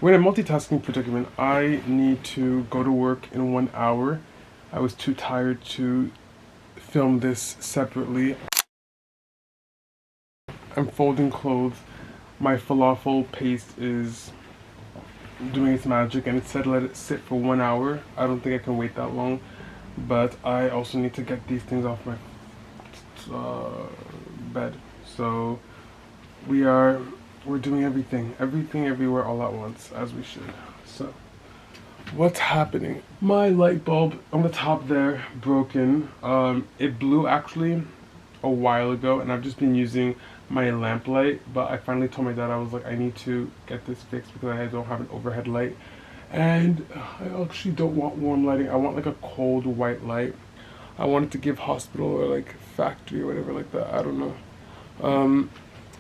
We're in a multitasking predicament. I need to go to work in 1 hour. I was too tired to film this separately. I'm folding clothes. My falafel paste is doing its magic, and it said let it sit for 1 hour. I don't think I can wait that long, but I also need to get these things off my bed. So we're doing everything everywhere all at once, as we should. So what's happening? My light bulb on the top there broken. It blew actually a while ago, and I've just been using my lamp light, but I finally told my dad, I was like, I need to get this fixed because I don't have an overhead light, and I actually don't want warm lighting. I want like a cold white light. I wanted to give hospital or like factory or whatever like that. I don't know.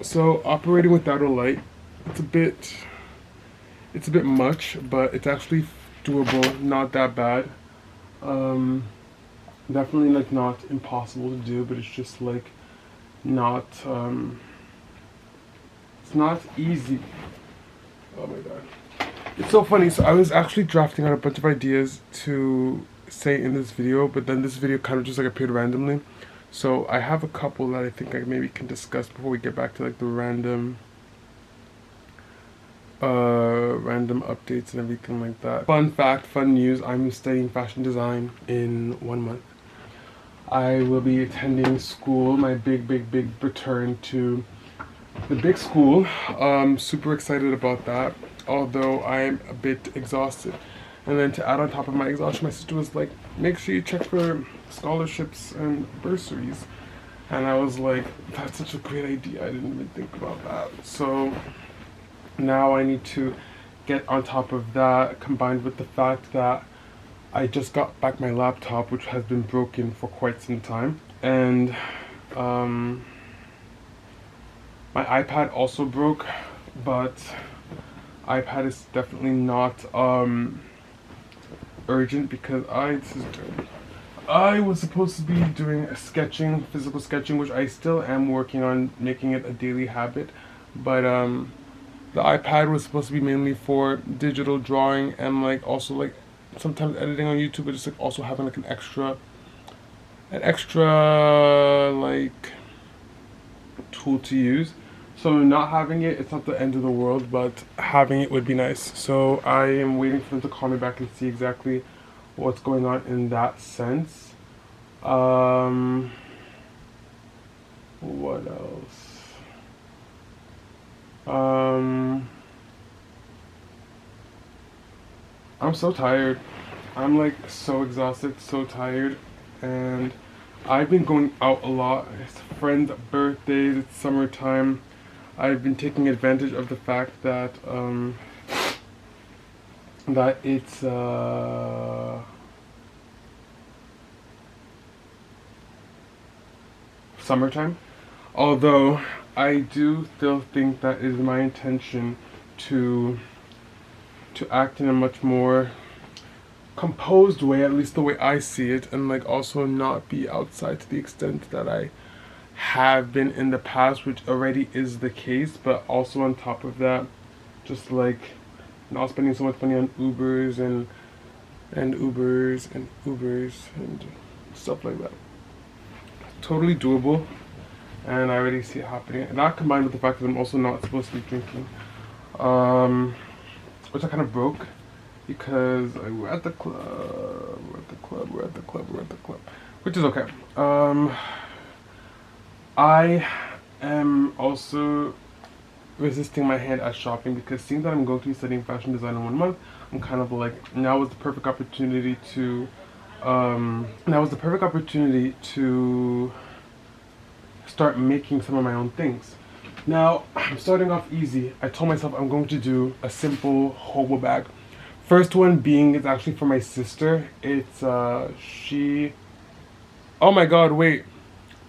So operating without a light, it's a bit much, but it's actually doable. Not that bad. Definitely like not impossible to do, but it's just like not it's not easy. Oh my god, it's so funny. So I was actually drafting out a bunch of ideas to say in this video, but then this video kind of just like appeared randomly. So I have a couple that I think I maybe can discuss before we get back to like the random updates and everything like that. Fun fact, fun news, I'm studying fashion design in 1 month. I will be attending school, my big return to the big school. Super excited about that, although I'm a bit exhausted. And then to add on top of my exhaustion, my sister was like, make sure you check for scholarships and bursaries. And I was like, that's such a great idea, I didn't even think about that. So now I need to get on top of that, combined with the fact that I just got back my laptop, which has been broken for quite some time, and my iPad also broke, but iPad is definitely not urgent because I was supposed to be doing a sketching, physical sketching, which I still am working on making it a daily habit, but the iPad was supposed to be mainly for digital drawing and like also like sometimes editing on YouTube, but just like also having like an extra like tool to use. So not having it, it's not the end of the world, but having it would be nice. So I am waiting for them to call me back and see exactly what's going on in that sense. What else? I'm so tired. I'm like so exhausted, so tired, and I've been going out a lot. It's friends' birthdays, it's summertime. I've been taking advantage of the fact that it's summertime. Although I do still think that it is my intention to act in a much more composed way, at least the way I see it, and like also not be outside to the extent that I have been in the past, which already is the case, but also on top of that, just like not spending so much money on Ubers and stuff like that. Totally doable, and I already see it happening. And that combined with the fact that I'm also not supposed to be drinking, which I kind of broke because we're at the club, which is okay. I am also resisting my hand at shopping because seeing that I'm going to be studying fashion design in 1 month, I'm kind of like, now is the perfect opportunity to start making some of my own things. Now, I'm starting off easy. I told myself I'm going to do a simple hobo bag. First one being, it's actually for my sister. It's, oh my god, wait.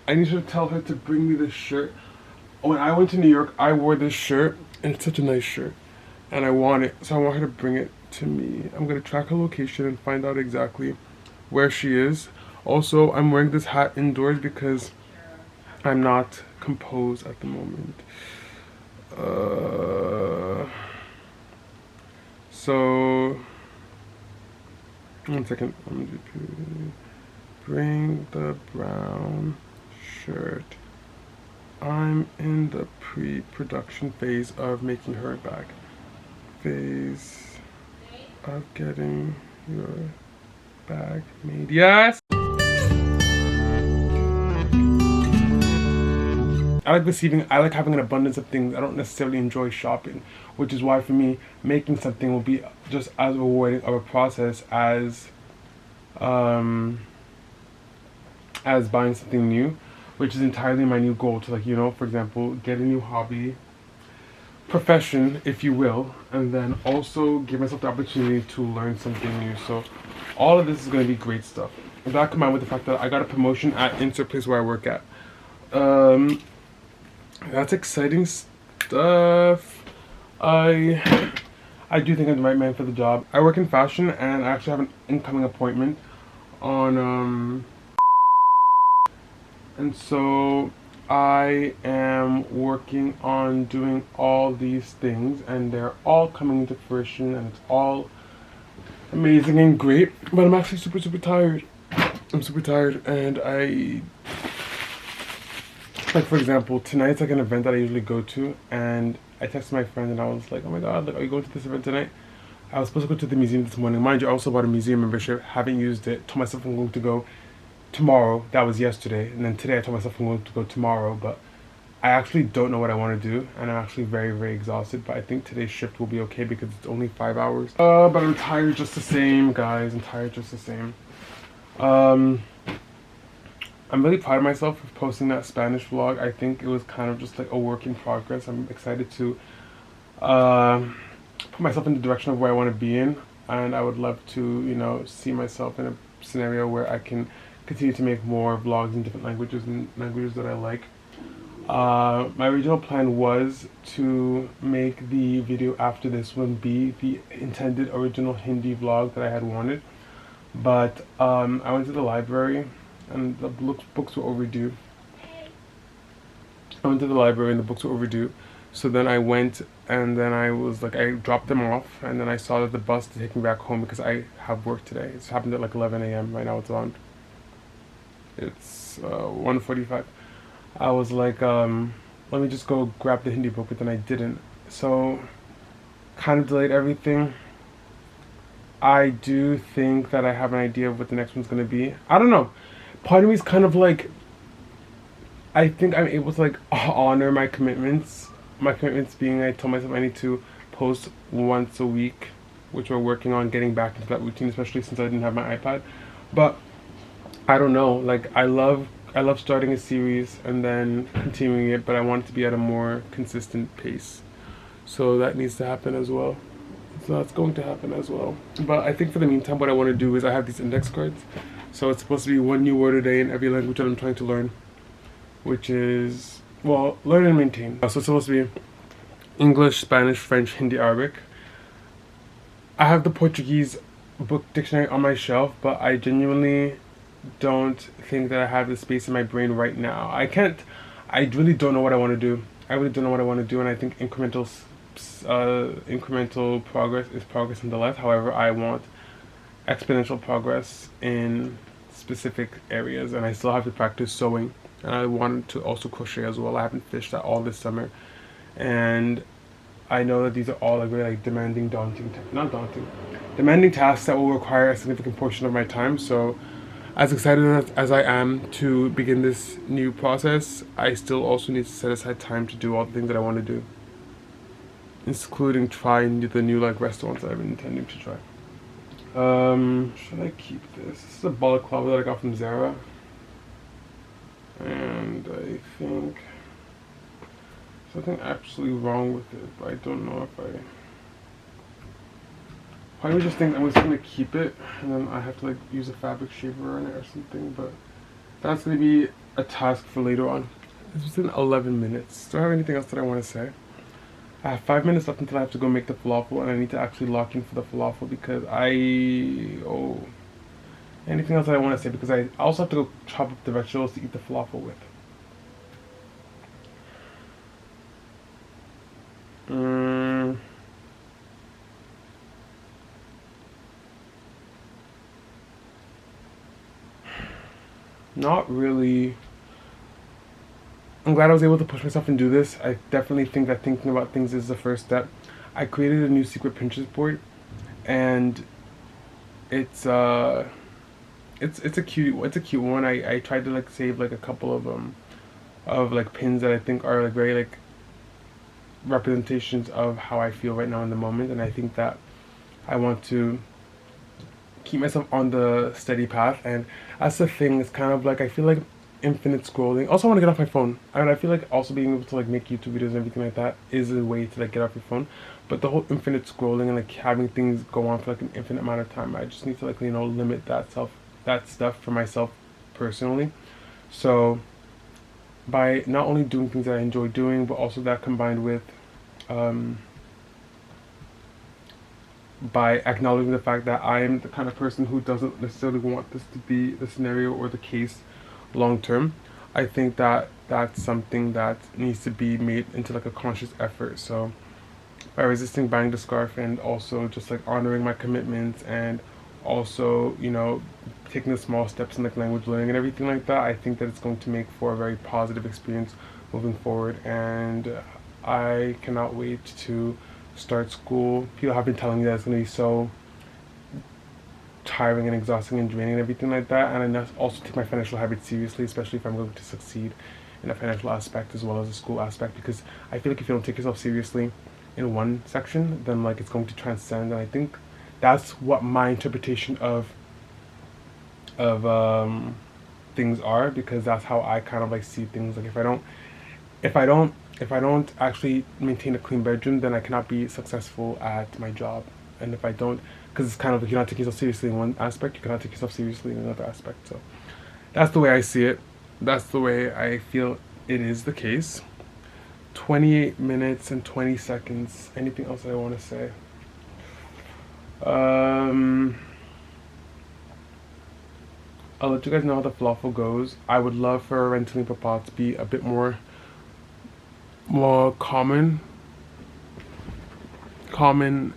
I need to tell her to bring me this shirt. When I went to New York, I wore this shirt, and it's such a nice shirt. And I want it, so I want her to bring it to me. I'm gonna track her location and find out exactly where she is. Also, I'm wearing this hat indoors because I'm not composed at the moment. So, one second. I'm gonna bring the brown shirt. I'm in the pre-production phase of making her bag. Phase of getting your bag made. Yes! I like receiving, I like having an abundance of things. I don't necessarily enjoy shopping, which is why for me, making something will be just as rewarding of a process as buying something new, which is entirely my new goal to, like, you know, for example, get a new hobby, profession, if you will, and then also give myself the opportunity to learn something new. So all of this is going to be great stuff. And that combined with the fact that I got a promotion at insert place where I work at. That's exciting stuff. I do think I'm the right man for the job. I work in fashion, and I actually have an incoming appointment on and so I am working on doing all these things, and they're all coming into fruition, and it's all amazing and great. But I'm actually super tired. I'm super tired, and like, for example, tonight's like an event that I usually go to, and I texted my friend and I was like, oh my god, like, are you going to this event tonight? I was supposed to go to the museum this morning. Mind you, I also bought a museum membership, haven't used it. Told myself I'm going to go tomorrow. That was yesterday. And then today I told myself I'm going to go tomorrow, but I actually don't know what I want to do, and I'm actually very exhausted. But I think today's shift will be okay because it's only 5 hours. But I'm tired just the same, guys. I'm tired just the same. I'm really proud of myself for posting that Spanish vlog. I think it was kind of just like a work in progress. I'm excited to put myself in the direction of where I want to be in, and I would love to, you know, see myself in a scenario where I can continue to make more vlogs in different languages and languages that I like. My original plan was to make the video after this one be the intended original Hindi vlog that I had wanted, but I went to the library and the books were overdue. I went to the library and the books were overdue. So then I went, and then I was like, I dropped them off, and then I saw that the bus to take me back home because I have work today. It's happened at like 11 a.m. Right now it's 1:45. I was like, let me just go grab the Hindi book, but then I didn't. So kind of delayed everything. I do think that I have an idea of what the next one's gonna be. I don't know. Part of me is kind of like, I think I'm able to like honor my commitments. My commitments being, I told myself I need to post once a week, which we're working on getting back into that routine, especially since I didn't have my iPad. But I don't know, like I love starting a series and then continuing it, but I want it to be at a more consistent pace. So that needs to happen as well. So that's going to happen as well. But I think for the meantime, what I want to do is I have these index cards. So it's supposed to be one new word a day in every language that I'm trying to learn, which is, well, learn and maintain. So it's supposed to be English, Spanish, French, Hindi, Arabic. I have the Portuguese book dictionary on my shelf, but I genuinely don't think that I have the space in my brain right now. I really don't know what I want to do. I really don't know what I want to do, and I think incremental progress is progress nonetheless. However, I want exponential progress in specific areas, and I still have to practice sewing, and I wanted to also crochet as well. I haven't fished that all this summer, and I know that these are all like very like demanding tasks that will require a significant portion of my time. So as excited as I am to begin this new process, I still also need to set aside time to do all the things that I want to do, including trying the new like restaurants that I've been intending to try. Should I keep this? This is a balaclava that I got from Zara, and I think there's nothing absolutely wrong with it, but I don't know if I probably just think I'm just gonna keep it, and then I have to like use a fabric shaver on it or something, but that's gonna be a task for later on. It's been 11 minutes. Do I have anything else that I want to say? I have 5 minutes left until I have to go make the falafel, and I need to actually lock in for the falafel because anything else that I want to say, because I also have to go chop up the vegetables to eat the falafel with. not really. I'm glad I was able to push myself and do this. I definitely think that thinking about things is the first step. I created a new secret Pinterest board, and it's a cute one. I tried to like save like a couple of like pins that I think are like very like representations of how I feel right now in the moment, and I think that I want to keep myself on the steady path. And that's the thing. It's kind of like I feel like infinite scrolling. Also, I want to get off my phone. I feel like also being able to like make YouTube videos and everything like that is a way to like get off your phone. But the whole infinite scrolling and like having things go on for like an infinite amount of time, I just need to like limit that stuff for myself personally. So by not only doing things that I enjoy doing, but also that combined with by acknowledging the fact that I am the kind of person who doesn't necessarily want this to be the scenario or the case long term, I think that that's something that needs to be made into like a conscious effort. So by resisting buying the scarf and also just like honoring my commitments and also taking the small steps in like language learning and everything like that, I think that it's going to make for a very positive experience moving forward. And I cannot wait to start school. People have been telling me that it's going to be so tiring and exhausting and draining and everything like that, and I also take my financial habits seriously, especially if I'm going to succeed in a financial aspect as well as a school aspect, because I feel like if you don't take yourself seriously in one section, then like it's going to transcend. And I think that's what my interpretation of things are, because that's how I kind of like see things. Like if I don't actually maintain a clean bedroom, then I cannot be successful at my job. And if I don't, because it's kind of like you're not taking yourself seriously in one aspect, you cannot take yourself seriously in another aspect. So that's the way I see it. That's the way I feel it is the case. 28 minutes and 20 seconds. Anything else that I want to say? I'll let you guys know how the falafel goes. I would love for rantillean papa to be a bit more common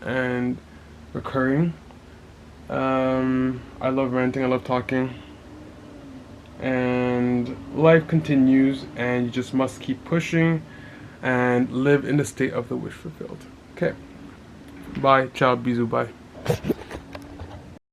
and recurring. I love ranting, I love talking, and life continues, and you just must keep pushing and live in the state of the wish fulfilled. Okay, bye, ciao, bisous, bye.